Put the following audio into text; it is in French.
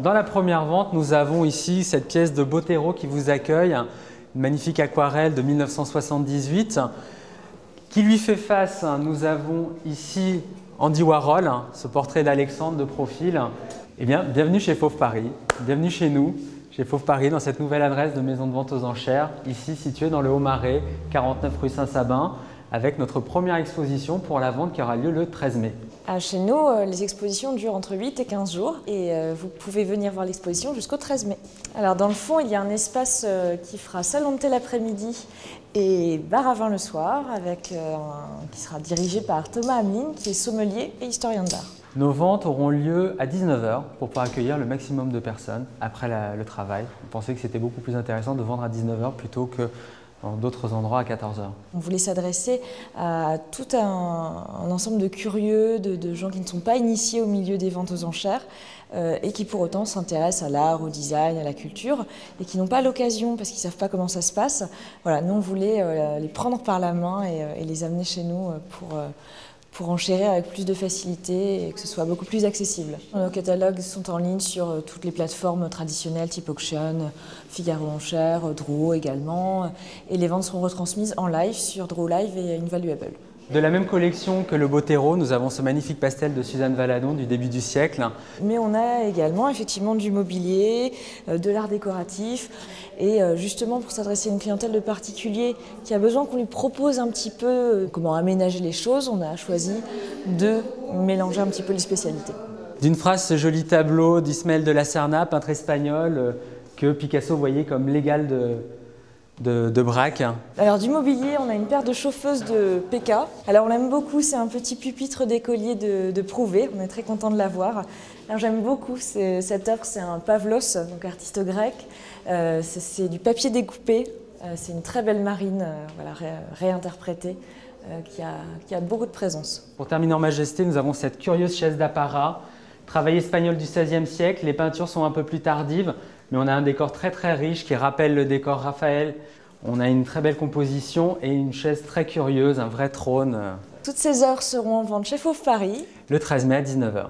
Dans la première vente, nous avons ici cette pièce de Botero qui vous accueille, une magnifique aquarelle de 1978. Qui lui fait face, nous avons ici Andy Warhol, ce portrait d'Alexandre de profil. Eh bien, bienvenue chez Fauve Paris, bienvenue chez nous, chez Fauve Paris, dans cette nouvelle adresse de maison de vente aux enchères, ici située dans le Haut-Marais, 49 rue Saint-Sabin, avec notre première exposition pour la vente qui aura lieu le 13 mai. Chez nous, les expositions durent entre 8 et 15 jours et vous pouvez venir voir l'exposition jusqu'au 13 mai. Alors dans le fond, il y a un espace qui fera salon de thé l'après-midi et bar à vin le soir, qui sera dirigé par Thomas Hamelin, qui est sommelier et historien de l'art. Nos ventes auront lieu à 19 h pour pouvoir accueillir le maximum de personnes après le travail. On pensait que c'était beaucoup plus intéressant de vendre à 19 h plutôt que dans d'autres endroits à 14 h. On voulait s'adresser à tout un ensemble de curieux, de gens qui ne sont pas initiés au milieu des ventes aux enchères et qui pour autant s'intéressent à l'art, au design, à la culture et qui n'ont pas l'occasion parce qu'ils ne savent pas comment ça se passe. Voilà, nous on voulait les prendre par la main et les amener chez nous pour enchérir avec plus de facilité et que ce soit beaucoup plus accessible. Nos catalogues sont en ligne sur toutes les plateformes traditionnelles type Auction, Figaro Enchères, Draw également. Et les ventes seront retransmises en live sur Draw Live et Invaluable. De la même collection que le Botero, nous avons ce magnifique pastel de Suzanne Valadon du début du siècle. Mais on a également effectivement du mobilier, de l'art décoratif et justement pour s'adresser à une clientèle de particuliers qui a besoin qu'on lui propose un petit peu comment aménager les choses, on a choisi de mélanger un petit peu les spécialités. D'une phrase, ce joli tableau d'Ismaël de la Serna, peintre espagnol, que Picasso voyait comme l'égal de Braque. Alors du mobilier, on a une paire de chauffeuses de PK. Alors on l'aime beaucoup, c'est un petit pupitre d'écolier de Prouvé, on est très content de l'avoir. Alors j'aime beaucoup cette œuvre, c'est un Pavlos, donc artiste grec. C'est du papier découpé, c'est une très belle marine voilà, réinterprétée qui a beaucoup de présence. Pour terminer en majesté, nous avons cette curieuse chaise d'apparat, travail espagnol du XVIe siècle. Les peintures sont un peu plus tardives, mais on a un décor très riche qui rappelle le décor Raphaël. On a une très belle composition et une chaise très curieuse, un vrai trône. Toutes ces œuvres seront en vente chez Fauve Paris. Le 13 mai à 19 h.